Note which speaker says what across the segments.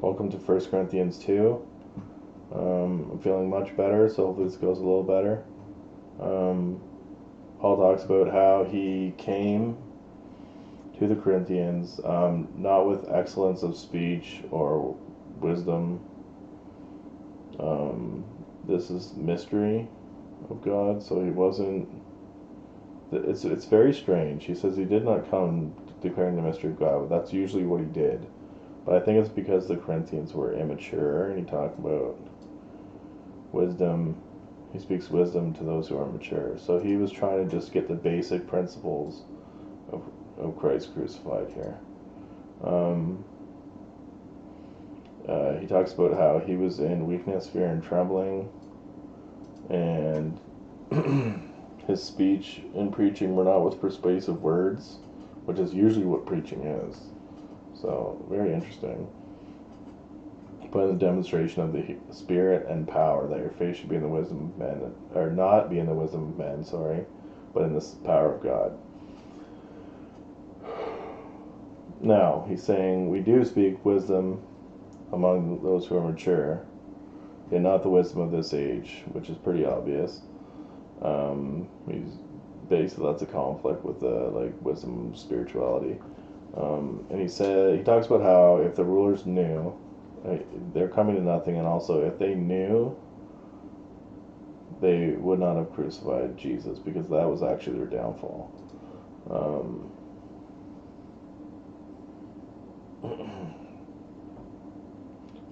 Speaker 1: Welcome to 1 Corinthians 2. I'm feeling much better, so hopefully this goes a little better. Um, Paul talks about how he came to the Corinthians not with excellence of speech or wisdom. This is mystery of God, so he wasn't. It's very strange. He says he did not come declaring the mystery of God, but that's usually what he did. But I think it's because the Corinthians were immature, and he talked about wisdom. He speaks wisdom to those who are mature. So he was trying to just get the basic principles of Christ crucified here. Um, he talks about how he was in weakness, fear, and trembling, and his speech and preaching were not with persuasive words, which is usually what preaching is. So, very interesting. But in the demonstration of the Spirit and power, that your faith should be in the wisdom of men, or not be in the wisdom of men, but in the power of God. Now, he's saying we do speak wisdom among those who are mature, and not the wisdom of this age, which is pretty obvious. He's basically that's a conflict with the wisdom spirituality. And he talks about how if the rulers knew, they're coming to nothing, and also if they knew, they would not have crucified Jesus because that was actually their downfall.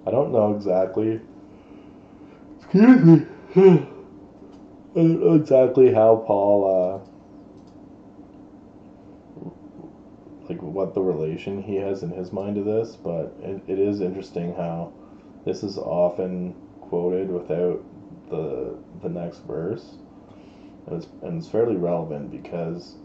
Speaker 1: I don't know exactly. Excuse me. I don't know exactly how Paul, what the relation he has in his mind to this, but it is interesting how this is often quoted without the next verse, and it's fairly relevant because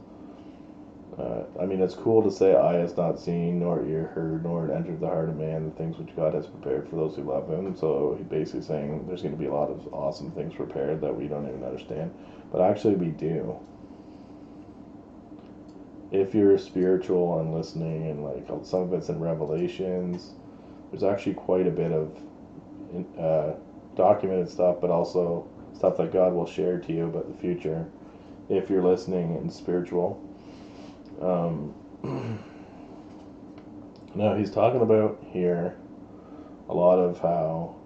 Speaker 1: it's cool to say eye has not seen, nor ear heard, nor it entered the heart of man the things which God has prepared for those who love him. So he's basically saying there's going to be a lot of awesome things prepared that we don't even understand, but actually we do. If you're spiritual and listening, and some of it's in Revelations, there's actually quite a bit of documented stuff, but also stuff that God will share to you about the future if you're listening and spiritual. Now he's talking about here a lot of how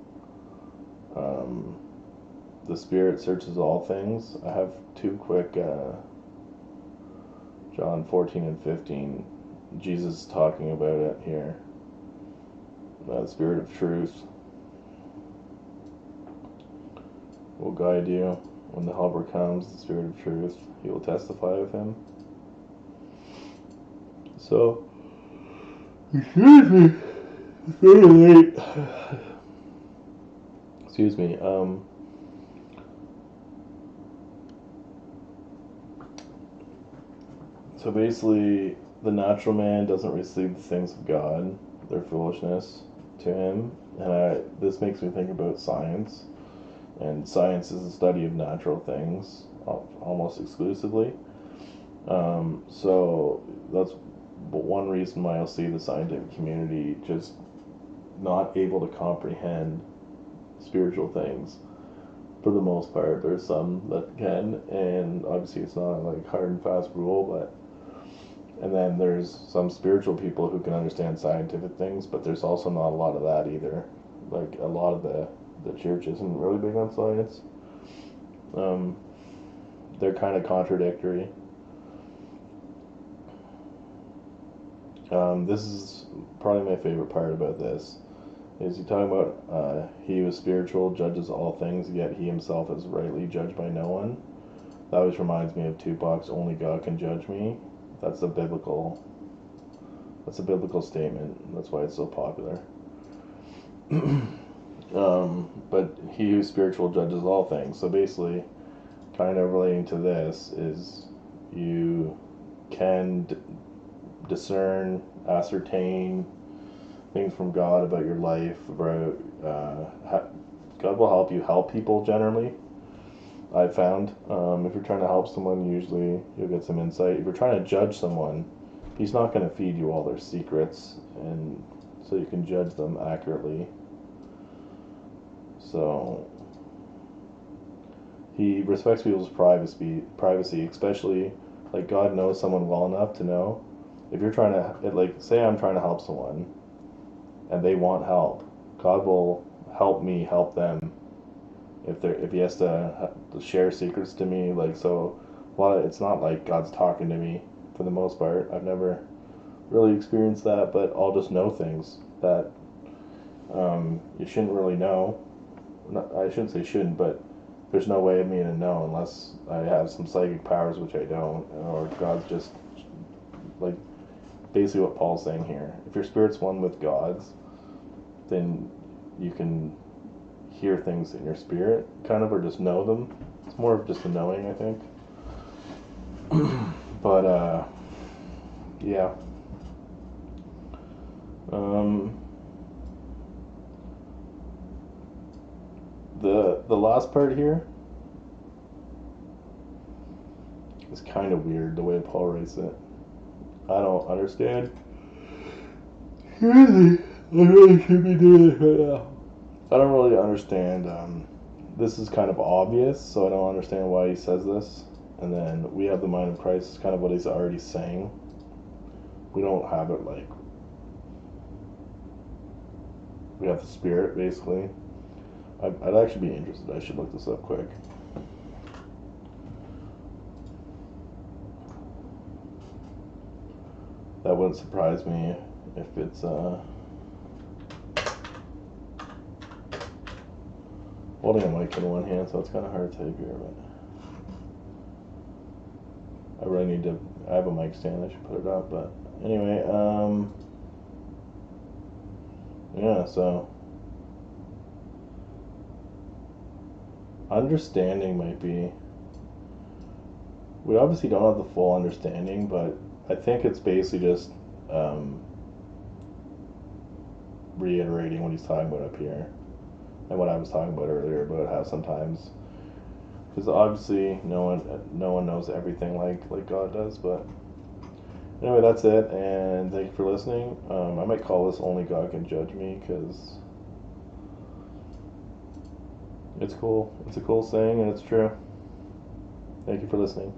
Speaker 1: the Spirit searches all things. I have two quick John 14 and 15. Jesus is talking about it here. The Spirit of truth will guide you. When the Helper comes, the Spirit of truth, he will testify of him. So, excuse me, it's very late. Excuse me. So basically, the natural man doesn't receive the things of God; they're foolishness to him. And this makes me think about science. And science is the study of natural things, almost exclusively. So that's one reason why I'll see the scientific community just not able to comprehend spiritual things. For the most part, there's some that can, and obviously it's not like hard and fast rule, and then there's some spiritual people who can understand scientific things, but there's also not a lot of that either. Like a lot of the church isn't really big on science. They're kind of contradictory. This is probably my favorite part about this. Is he talking about he who is spiritual judges all things, yet he himself is rightly judged by no one. That always reminds me of Tupac's "Only God Can Judge Me." That's a biblical statement. That's why it's so popular. But he who is spiritual judges all things. So basically, kind of relating to this is you can discern, ascertain things from God about your life. About God will help you help people generally. I've found if you're trying to help someone, usually you'll get some insight. If you're trying to judge someone, he's not going to feed you all their secrets and so you can judge them accurately. So he respects people's privacy, especially like God knows someone well enough to know if you're trying to, like, say I'm trying to help someone and they want help, God will help me help them if he has to share secrets to me. Like, so it's not like God's talking to me for the most part. I've never really experienced that, but I'll just know things that you shouldn't really know. I shouldn't say shouldn't, but there's no way of me to know unless I have some psychic powers, which I don't, or God's just like basically what Paul's saying here. If your spirit's one with God's, then you can hear things in your spirit, kind of, or just know them. It's more of just a knowing, I think. But yeah. The last part here is kind of weird the way Paul writes it. I don't understand. Really, I really should be doing this right now. I don't really understand. This is kind of obvious, so I don't understand why he says this. And then we have the mind of Christ, is kind of what he's already saying. We don't have it like we have the Spirit, basically. I'd actually be interested. I should look this up quick. That wouldn't surprise me if it's holding a mic in one hand, so it's kind of hard to type here, but I really need to. I have a mic stand. I should put it up, but anyway, yeah. So understanding might be. We obviously don't have the full understanding, but I think it's basically just reiterating what he's talking about up here and what I was talking about earlier about how sometimes, because obviously no one knows everything like God does. But anyway, that's it, and thank you for listening. I might call this "Only God Can Judge Me" because it's cool. It's a cool saying, and it's true. Thank you for listening.